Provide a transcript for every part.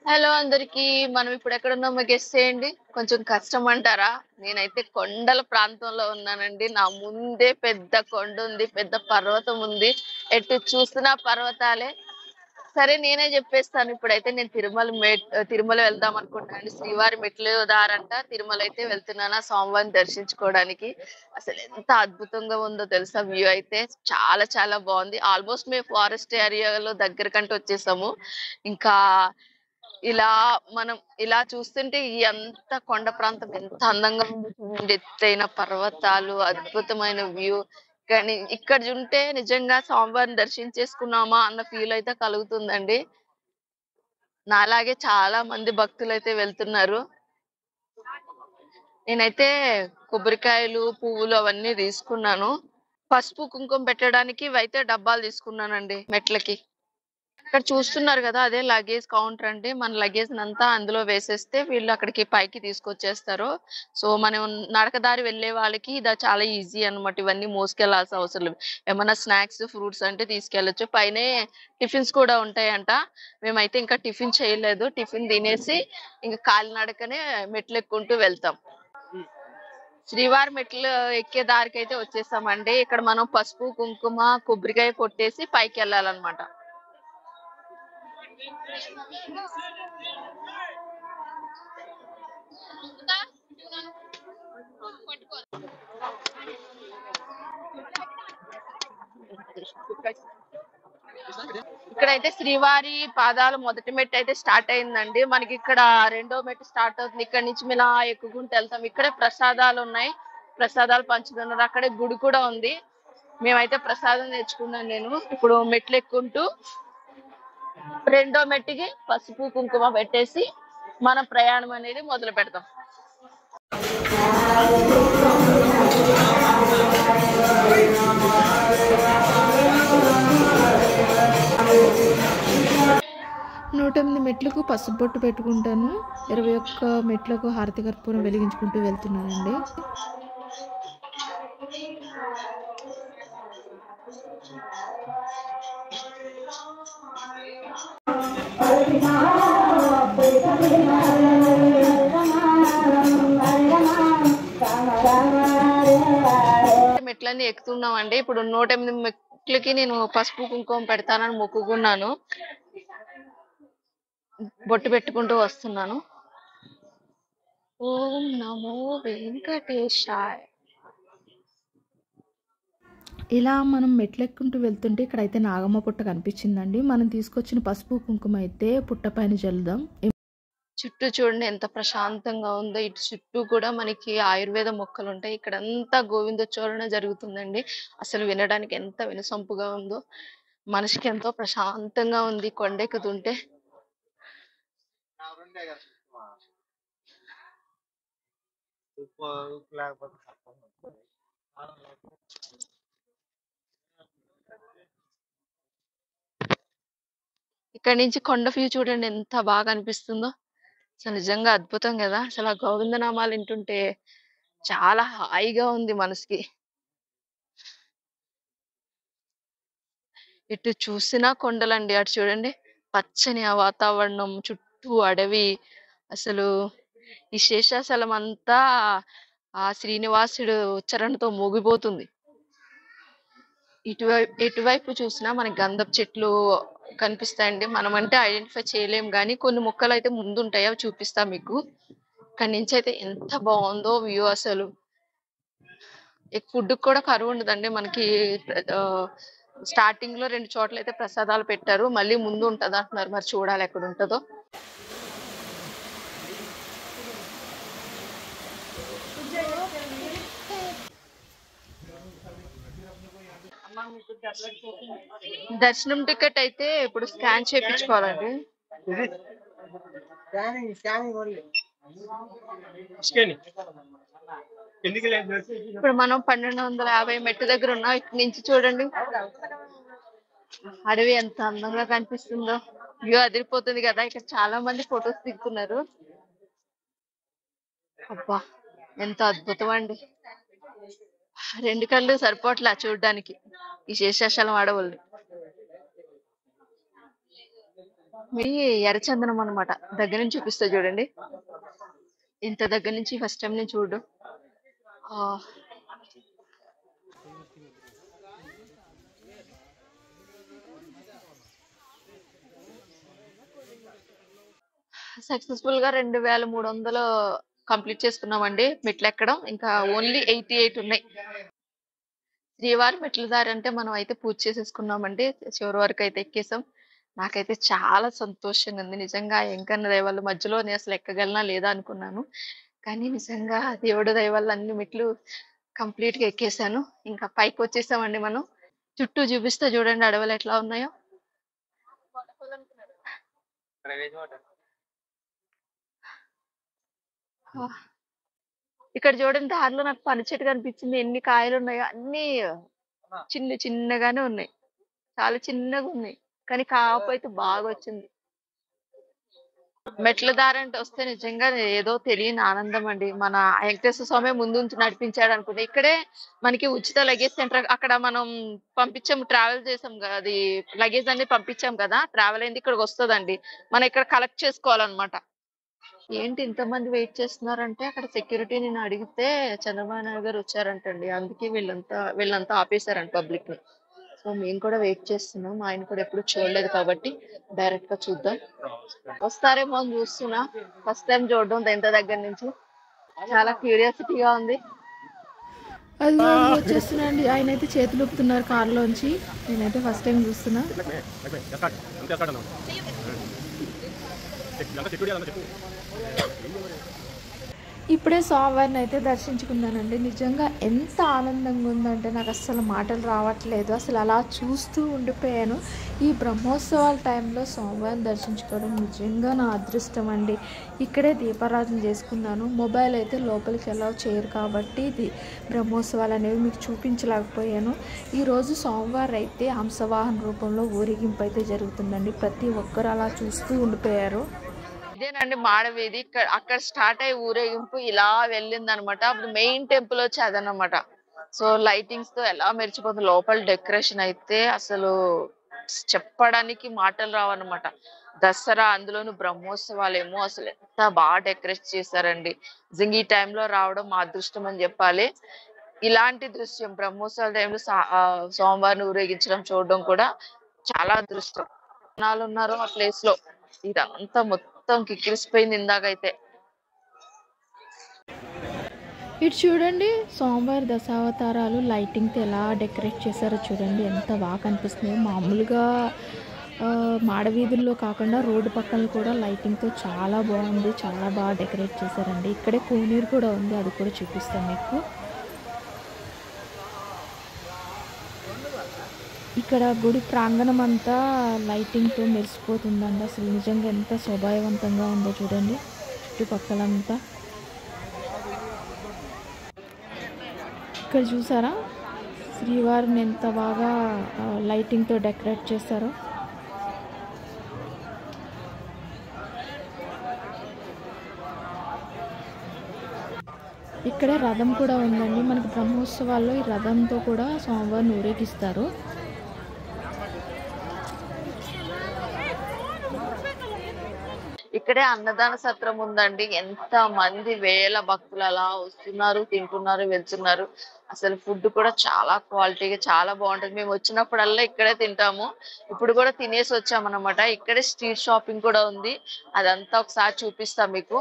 Hello అందరికి. మనం ఇప్పుడు ఎక్కడ ఉన్నామో గెస్ చేయండి. కొంచెం కష్టం అంటారా? నేనైతే కొండల ప్రాంతంలో ఉన్నానండి. నా ముందే పెద్ద కొండ ఉంది, పెద్ద పర్వతం ఉంది. ఎటు చూసినా పర్వతాలే. సరే నేనే చెప్పేస్తాను. ఇప్పుడైతే నేను తిరుమల వెళ్దాం అనుకుంటున్నాను. శ్రీవారి మెట్లు దారంట తిరుమల అయితే వెళ్తున్నాను ఆ స్వామివారిని దర్శించుకోవడానికి. అసలు ఎంత అద్భుతంగా ఉందో తెలుసా! వ్యూ అయితే చాలా చాలా బాగుంది. ఆల్మోస్ట్ మేము ఫారెస్ట్ ఏరియాలో దగ్గర కంటే వచ్చేసాము. ఇంకా ఇలా మనం ఇలా చూస్తుంటే ఈ అంత కొండ ప్రాంతం ఎంత అందంగా ఉంది చూడండి. ఎత్తైన పర్వతాలు, అద్భుతమైన వ్యూ. కానీ ఇక్కడ ఉంటే నిజంగా స్వామివారిని దర్శించేసుకున్నామా అన్న ఫీల్ అయితే కలుగుతుందండి. నాలాగే చాలా మంది భక్తులు అయితే వెళ్తున్నారు. నేనైతే కొబ్బరికాయలు, పువ్వులు అవన్నీ తీసుకున్నాను. పసుపు కుంకుమ పెట్టడానికి ఇవైతే డబ్బాలు తీసుకున్నానండి మెట్లకి. ఇక్కడ చూస్తున్నారు కదా, అదే లగేజ్ కౌంటర్ అండి. మన లగేజ్ అంతా అందులో వేసేస్తే వీళ్ళు అక్కడికి పైకి తీసుకొచ్చేస్తారు. సో మనం నడకదారి వెళ్ళే వాళ్ళకి ఇది చాలా ఈజీ అన్నమాట. ఇవన్నీ మోసుకెళ్లాల్సిన అవసరం లేదు. ఏమన్నా స్నాక్స్, ఫ్రూట్స్ అంటే తీసుకెళ్లొచ్చు. పైనే టిఫిన్స్ కూడా ఉంటాయంట. మేమైతే ఇంకా టిఫిన్ చేయలేదు. టిఫిన్ తినేసి ఇంకా కాలినడకనే మెట్లు ఎక్కుంటూ వెళ్తాం. శ్రీవారి మెట్లు ఎక్కే దారికి అయితే వచ్చేసామండి. ఇక్కడ మనం పసుపు, కుంకుమ, కొబ్బరికాయ కొట్టేసి పైకి వెళ్ళాలన్నమాట. ఇక్కడైతే శ్రీవారి పాదాలు మొదటి మెట్టు అయితే స్టార్ట్ అయిందండి. మనకి ఇక్కడ రెండో మెట్టు స్టార్ట్ అవుతుంది. ఇక్కడ నుంచి ఇలా ఎక్కుకుంటూ వెళ్తాం. ఇక్కడే ప్రసాదాలు ఉన్నాయి, ప్రసాదాలు పంచుతున్నారు. అక్కడే గుడి కూడా ఉంది. మేమైతే ప్రసాదం తెచ్చుకున్నాను నేను. ఇప్పుడు మెట్లు ఎక్కుంటూ రెండో మెట్టుకి పసుపు కుంకుమ పెట్టేసి మన ప్రయాణం అనేది మొదలు పెడతాం. నూట 8 మెట్లకు పసుపు బొట్టు పెట్టుకుంటాను. 21 మెట్లకు హారతి కర్పూరం వెలిగించుకుంటూ వెళ్తున్నానండి. మెట్లన్నీ ఎక్కుతున్నామండి. ఇప్పుడు 108 మెట్లకి నేను పసుపు కుంకుమ పెడతానని మొక్కుకున్నాను. బొట్టు పెట్టుకుంటూ వస్తున్నాను. ఓం నమో వెంకటేశాయ. ఇలా మనం మెట్లెక్కుంటూ వెళ్తుంటే ఇక్కడైతే నాగమ్మ పుట్ట కనిపించిందండి. మనం తీసుకొచ్చిన పసుపు కుంకుమ అయితే పుట్ట పైన జల్లుదాం. చుట్టూ చూడండి ఎంత ప్రశాంతంగా ఉందో. ఇటు చుట్టూ కూడా మనకి ఆయుర్వేద మొక్కలు ఉంటాయి. ఇక్కడంతా గోవిందోచ్చారణ జరుగుతుందండి. అసలు వినడానికి ఎంత వినసొంపుగా ఉందో. మనసుకి ఎంతో ప్రశాంతంగా ఉంది కొండెక్కుతుంటే. ఇక్కడ నుంచి కొండ వ్యూ చూడండి ఎంత బాగా అనిపిస్తుందో. అసలు నిజంగా అద్భుతం కదా. అసలు ఆ గోవిందనామాలు వింటుంటే చాలా హాయిగా ఉంది మనసుకి. ఇటు చూసినా కొండలండి. అటు చూడండి పచ్చని ఆ వాతావరణం, చుట్టూ అడవి. అసలు ఈ శేషాచలం అంతా ఆ శ్రీనివాసుడు ఉచ్చరణతో మోగిపోతుంది. ఎటువైపు చూసినా మనకి గంధపు చెట్లు కనిపిస్తాయండి. మనం అంటే ఐడెంటిఫై చేయలేం కానీ కొన్ని మొక్కలు అయితే ముందుంటాయి, అవి చూపిస్తా మీకు. ఇక్కడ నుంచి అయితే ఎంత బాగుందో వ్యూ. అసలు ఫుడ్ కూడా కరువు ఉండదండి మనకి. స్టార్టింగ్ లో 2 చోట్ల అయితే ప్రసాదాలు పెట్టారు. మళ్ళీ ముందు ఉంటది అంటున్నారు. మరి చూడాలి ఎక్కడ ఉంటుందో. దర్శనం టికెట్ అయితే ఇప్పుడు స్కాన్ చేయించుకోవాలండి. ఇప్పుడు మనం 1250 మెట్టు దగ్గర ఉన్నాం. ఇటు నుంచి చూడండి అడవి ఎంత అందంగా కనిపిస్తుందో. వ్యూ అదిరిపోతుంది కదా. ఇక్కడ చాలా మంది ఫొటోస్ దిగుతున్నారు. అబ్బా ఎంత అద్భుతం అండి. 2 కళ్ళు సరిపోట్లా చూడడానికి ఈ శేషాచలం అడవుల్ని. మీ ఎర్రచందనం అన్నమాట. దగ్గర నుంచి చూపిస్తా చూడండి. ఇంత దగ్గర నుంచి ఫస్ట్ టైం నేను చూడడం. సక్సెస్ఫుల్ గా 2300 కంప్లీట్ చేసుకున్నామండి మెట్లు ఎక్కడం. ఇంకా ఓన్లీ 88 ఉన్నాయి. శ్రీవారి మెట్ల దారి అంటే మనం అయితే పూజ చేసేసుకున్నామండి. చివరి వరకు అయితే ఎక్కేసాం. నాకైతే చాలా సంతోషంగా ఉంది. నిజంగా ఆ వెంకన్న దయ వల్ల మధ్యలో నేను అసలు ఎక్కగలనా లేదా అనుకున్నాను. కానీ నిజంగా దేవుడి దయ వల్ల అన్ని మెట్లు కంప్లీట్ గా ఎక్కేసాను. ఇంకా పైకి వచ్చేసామండి మనం. చుట్టూ చూపిస్తే చూడండి అడవులు ఎట్లా ఉన్నాయో. ఆ, ఇక్కడ చూడండి దారిలో నాకు పని చెట్టు కనిపించింది. ఎన్ని కాయలు ఉన్నాయో అన్ని చిన్నగానే ఉన్నాయి. చాలా చిన్నగా ఉన్నాయి. కానీ కాపు అయితే బాగా వచ్చింది. మెట్ల దారి అంటే వస్తే నిజంగా ఏదో తెలియని ఆనందం అండి. మన వెంకటేశ్వర స్వామి ముందు నుంచి నడిపించాడు అనుకుంటే. ఇక్కడే మనకి ఉచిత లగేజ్ సెంటర్ అక్కడ మనం పంపించాం, ట్రావెల్ చేసాం కదా, అది లగేజ్ అన్ని పంపించాం కదా, ట్రావెల్ అయింది ఇక్కడికి వస్తుందండి. మనం ఇక్కడ కలెక్ట్ చేసుకోవాలన్నమాట. ఏంటి ఇంతమంది వెయిట్ చేస్తున్నారంటే అక్కడ సెక్యూరిటీ నేను అడిగితే చంద్రబాబు నాయుడు గారు వచ్చారంటండి. అందుకే వీళ్ళంతా ఆపేశారంట పబ్లిక్ ని. సో మేము కూడా వెయిట్ చేస్తున్నాం. ఆయన కూడా ఎప్పుడు చూడలేదు కాబట్టి డైరెక్ట్ గా చూద్దాం. వస్తారేమో అని చూస్తున్నా. ఫస్ట్ టైం చూడడం ఇంత దగ్గర నుంచి చాలా క్యూరియాసిటీగా ఉంది. అదిగో అదిగో వచ్చేస్తున్నాండి. ఆయన అయితే చేతులు ఊపుతున్నారు కారులోంచి. నేనైతే ఫస్ట్ టైం చూస్తున్నా. ఇప్పుడే స్వామివారిని అయితే దర్శించుకున్నానండి. నిజంగా ఎంత ఆనందంగా ఉందంటే నాకు అస్సలు మాటలు రావట్లేదు. అసలు అలా చూస్తూ ఉండిపోయాను. ఈ బ్రహ్మోత్సవాల టైంలో స్వామివారిని దర్శించుకోవడం నిజంగా నా అదృష్టం అండి. ఇక్కడే దీపారాధన చేసుకున్నాను. మొబైల్ అయితే లోపలికి ఎలా చేయరు కాబట్టి బ్రహ్మోత్సవాలు అనేవి మీకు చూపించలేకపోయాను. ఈరోజు స్వామివారు అయితే హంసవాహన రూపంలో ఊరేగింపు అయితే జరుగుతుందండి. ప్రతి ఒక్కరు అలా చూస్తూ ఉండిపోయారు. ఇదేనండి మాడవీధి. అక్కడ స్టార్ట్ అయ్యి ఊరేగింపు ఇలా వెళ్ళింది అనమాట. అప్పుడు మెయిన్ టెంపుల్ వచ్చి అదనమాట. సో లైటింగ్స్ తో ఎలా మెరిచిపోతుంది. లోపల డెకరేషన్ అయితే అసలు చెప్పడానికి మాటలు రావన్నమాట. దసరా అందులోను బ్రహ్మోత్సవాలు ఏమో అసలు ఎంత బాగా డెకరేట్ చేశారండి. నిజంగా ఈ టైంలో రావడం మా అదృష్టం అని చెప్పాలి. ఇలాంటి దృశ్యం బ్రహ్మోత్సవాల టైంలో సోమవారిని ఊరేగించడం చూడడం కూడా చాలా అదృష్టం. జనాలు ఉన్నారు ఆ ప్లేస్ లో. ఇదంతా మొత్తం కిక్కిరిసిపోయింది ఇందాకైతే. ఇటు చూడండి స్వామివారి దశావతారాలు లైటింగ్తో ఎలా డెకరేట్ చేశారో చూడండి. ఎంత బాగా కనిపిస్తున్నాయో. మామూలుగా మాడవీధుల్లో కాకుండా రోడ్డు పక్కన కూడా లైటింగ్తో చాలా బాగుంది. చాలా బాగా డెకరేట్ చేశారండి. ఇక్కడే కోనేరు కూడా ఉంది, అది కూడా చూపిస్తాను మీకు. ఇక్కడ గుడి ప్రాంగణం అంతా లైటింగ్తో మెరిసిపోతుందండి. అసలు నిజంగా ఎంత శోభాయవంతంగా ఉందో చూడండి చుట్టుపక్కలంతా. ఇక్కడ చూసారా శ్రీవారిని ఎంత బాగా లైటింగ్తో డెకరేట్ చేశారో. ఇక్కడే రథం కూడా ఉందండి. మనకి బ్రహ్మోత్సవాల్లో ఈ రథంతో కూడా స్వామివారిని ఊరేగిస్తారు. ఇక్కడే అన్నదాన సత్రం ఉందండి. ఎంత మంది వేల భక్తులు అలా వస్తున్నారు, తింటున్నారు, వెళ్తున్నారు. అసలు ఫుడ్ కూడా చాలా క్వాలిటీగా చాలా బాగుంటుంది. మేము వచ్చినప్పుడల్లా ఇక్కడే తింటాము. ఇప్పుడు కూడా తినేసి వచ్చామన్నమాట. ఇక్కడే స్ట్రీట్ షాపింగ్ కూడా ఉంది. అదంతా ఒకసారి చూపిస్తాం మీకు.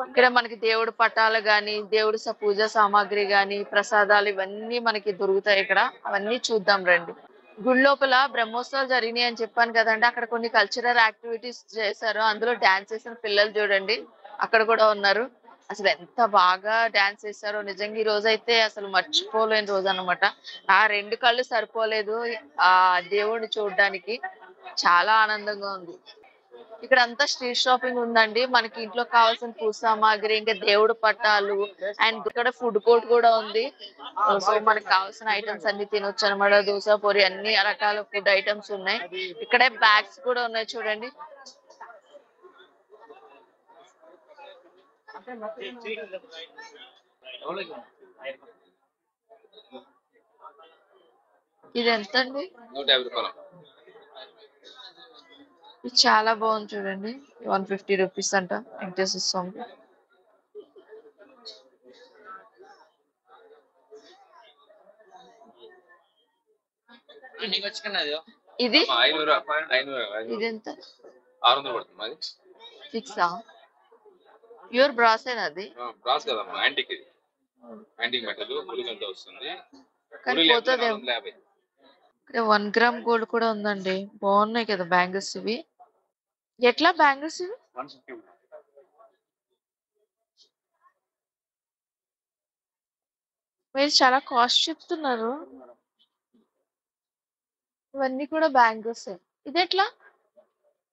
ఇక్కడ మనకి దేవుడు పటాలు గాని, దేవుడి పూజా సామాగ్రి గాని, ప్రసాదాలు ఇవన్నీ మనకి దొరుకుతాయి ఇక్కడ. అవన్నీ చూద్దాం రండి. గుడి లోపల బ్రహ్మోత్సవాలు జరిగినాయి అని చెప్పాను కదండి. అక్కడ కొన్ని కల్చరల్ యాక్టివిటీస్ చేశారు. అందులో డాన్స్ చేసిన పిల్లలు చూడండి అక్కడ కూడా ఉన్నారు. అసలు ఎంత బాగా డాన్స్ చేశారో. నిజంగా ఈ రోజు అయితే అసలు మర్చిపోలేని రోజు అనమాట. ఆ 2 కళ్ళు సరిపోలేదు ఆ దేవుడిని చూడడానికి. చాలా ఆనందంగా ఉంది. ఇక్కడ అంతా స్ట్రీట్ షాపింగ్ ఉందండి. మనకి ఇంట్లో కావాల్సిన పూజ సామాగ్రి, ఇంకా దేవుడు పటాలు, అండ్ ఇక్కడ ఫుడ్ కోర్ట్ కూడా ఉంది. సో మనకి కావాల్సిన ఐటమ్స్ అన్ని తినొచ్చు అనమాట. దోశ, పూరి అన్ని రకాల ఫుడ్ ఐటమ్స్ ఉన్నాయి. ఇక్కడే బ్యాగ్స్ కూడా ఉన్నాయి చూడండి. ఇది ఎంత అండి? 150 రూపాయలు. ఇది చాలా బాగుంది చూడండి. 150 రూపీస్ అంట వెంకటేశ్వర స్వామి. ఇది ఇదెంత? 600 పడుతుంది. ఫిక్సా? ప్యూర్ బ్రాసేనా అది? బ్రాస్ కదమ్మా, యాంటిక్. ఇది యాంటిక్ మెటల్, పులిగంతో వస్తుంది. కానీ పోతుందేమో. ఇక్కడ 1 గ్రామ్ గోల్డ్ కూడా ఉందండి. బాగున్నాయి కదా బ్యాంగిల్స్ ఇవి. ఎట్లా బ్యాంగిల్స్ ఇవి? 150. మీరు చాలా కాస్ట్ చెప్తున్నారు. ఇవన్నీ కూడా బ్యాంగిల్స్. ఇది ఎట్లా?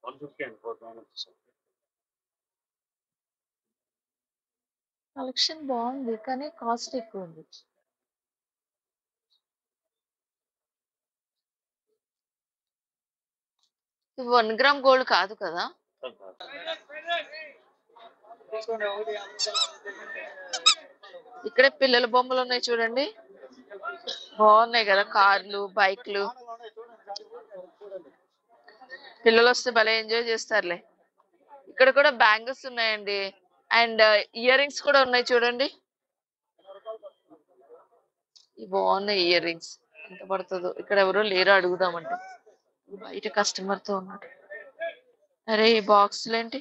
150 అండి. 400. కలెక్షన్ బాగుంది కానీ కాస్ట్ ఎక్కువ ఉంది. ఇది 1 గ్రామ్ గోల్డ్ కాదు కదా? ఇక్కడే పిల్లల బొమ్మలు ఉన్నాయి చూడండి. బాగున్నాయి కదా, కార్లు, బైక్లు. పిల్లలు వస్తే భలే ఎంజాయ్ చేస్తారులే. ఇక్కడ కూడా బ్యాంగిల్స్ ఉన్నాయండి. అండ్ ఇయర్ రింగ్స్ కూడా ఉన్నాయి చూడండి. బాగున్నాయి ఇయర్ రింగ్స్. ఎంత పడుతుందో? ఇక్కడ ఎవరో లేరో అడుగుదామంటే. బయట కస్టమర్ తో ఉన్నాడు. అరే ఈ బాక్సులు ఏంటి?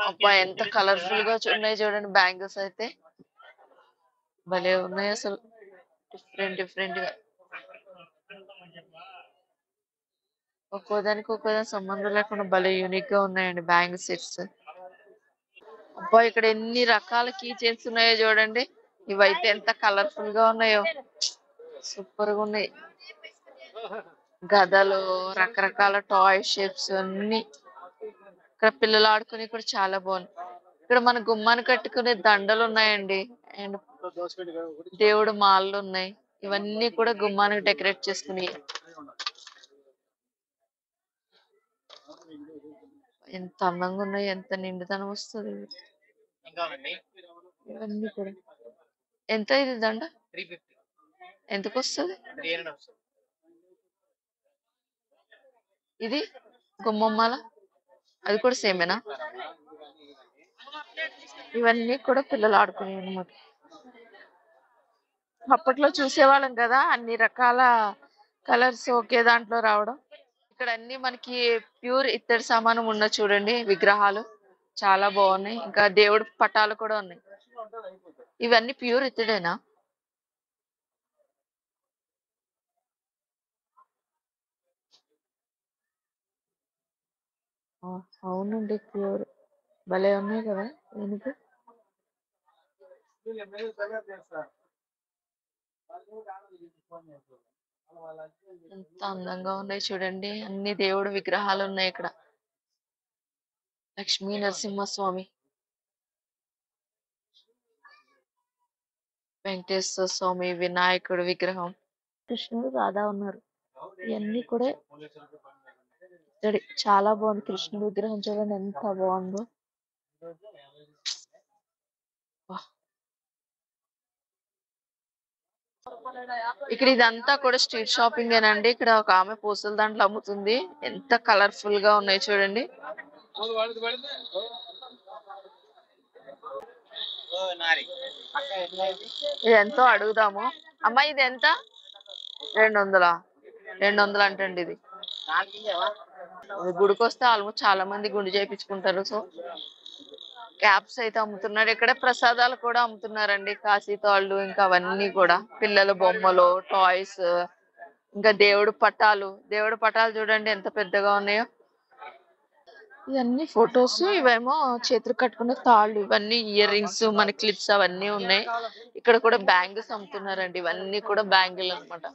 అబ్బా ఎంత కలర్ఫుల్ గా ఉన్నాయి చూడండి బ్యాంగిల్స్ అయితే. భలే ఉన్నాయి అసలు, డిఫరెంట్ గా. ఒక్కోదానికి సంబంధం లేకుండా భలే యూనిక్ గా ఉన్నాయండి బ్యాంగిల్ సెట్స్. అబ్బా ఇక్కడ ఎన్ని రకాల కీ చైన్స్ ఉన్నాయో చూడండి. ఇవైతే ఎంత కలర్ఫుల్ గా ఉన్నాయో, సూపర్ గా ఉన్నాయి. గదలు, రకరకాల టాయ్ షేప్స్ అన్ని. ఇక్కడ పిల్లలు ఆడుకుని కూడా చాలా బాగుంది. ఇక్కడ మన గుమ్మాన్ని కట్టుకునే దండలు ఉన్నాయండి. అండ్ దేవుడు మాలలు ఉన్నాయి. ఇవన్నీ కూడా గుమ్మానికి డెకరేట్ చేసుకుని. ఎంత అందంగా ఉన్నాయి, ఎంత నిండుదనం వస్తుంది. ఇవన్నీ కూడా ఎంత? ఇది దండ 350. ఎంతకు వస్తుంది? 300 వస్తుంది. ఇది గుమ్మమ్మాల, అది కూడా సేమేనా? ఇవన్నీ కూడా పిల్లలు ఆడుకునే అనమాట. అప్పట్లో చూసేవాళ్ళం కదా అన్ని రకాల కలర్స్ ఒకే దాంట్లో రావడం. ఇక్కడ అన్ని మనకి ప్యూర్ ఇత్తడి సామానం ఉన్న చూడండి విగ్రహాలు చాలా బాగున్నాయి. ఇంకా దేవుడు పటాలు కూడా ఉన్నాయి. ఇవన్నీ ప్యూర్ ఇత్తడేనా? అవునండి ప్యూర్. భలే ఉన్నాయి కదా వెనుక. ఎంత అందంగా ఉన్నాయి చూడండి. అన్ని దేవుడు విగ్రహాలు ఉన్నాయి ఇక్కడ. లక్ష్మీ నరసింహస్వామి, వెంకటేశ్వర స్వామి, వినాయకుడు విగ్రహం, కృష్ణుడు, రాధా ఉన్నారు. ఇవన్నీ కూడా ఇత్తడి. చాలా బాగుంది. కృష్ణుడు విగ్రహం చూడండి ఎంత బాగుందో. ఇక్కడ ఇదంతా కూడా స్ట్రీట్ షాపింగ్ ఏనండి. ఇక్కడ ఒక ఆమె పూసల దాంట్లో అమ్ముతుంది. ఎంత కలర్ఫుల్ గా ఉన్నాయి చూడండి. ఇది ఎంతో అడుగుదాము. అమ్మా ఇది ఎంత? 200. 200 అంటండి ఇది. గుడికి వస్తే ఆల్మోస్ట్ చాలా మంది గుండు చేయించుకుంటారు. సో క్యాప్స్ అయితే అమ్ముతున్నారు. ఇక్కడ ప్రసాదాలు కూడా అమ్ముతున్నారండి. కాశీతాళ్ళు, ఇంకా అవన్నీ కూడా పిల్లల బొమ్మలు, టాయ్స్, ఇంకా దేవుడు పటాలు చూడండి ఎంత పెద్దగా ఉన్నాయో. ఇవన్నీ ఫొటోస్, ఇవేమో చేతులు కట్టుకునే తాళ్ళు, ఇవన్నీ ఇయర్ రింగ్స్, మన క్లిప్స్ అవన్నీ ఉన్నాయి. ఇక్కడ కూడా బ్యాంగిల్స్ అమ్ముతున్నారండి. ఇవన్నీ కూడా బ్యాంగిల్ అన్నమాట.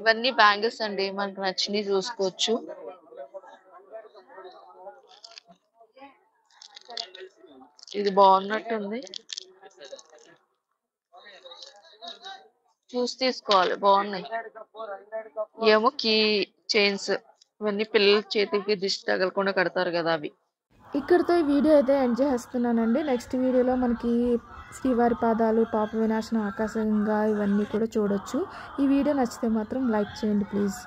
ఇవన్నీ బ్యాంగిల్స్ అండి, మనకు నచ్చినవి చూసుకోవచ్చు. ఇది బాగున్నట్టుంది, చూసి తీసుకోవాలి. బాగున్నాయి. ఏమో కీ చైన్స్, ఇవన్నీ పిల్లల చేతికి దిష్టి తగలకుండా కడతారు కదా అవి. ఇక్కడితో ఈ వీడియో అయితే ఎండ్ చేస్తున్నానండి. నెక్స్ట్ వీడియోలో మనకి శ్రీవారి పాదాలు, పాప వినాశనం, ఆకాశగంగా ఇవన్నీ కూడా చూడొచ్చు. ఈ వీడియో నచ్చితే మాత్రం లైక్ చేయండి ప్లీజ్.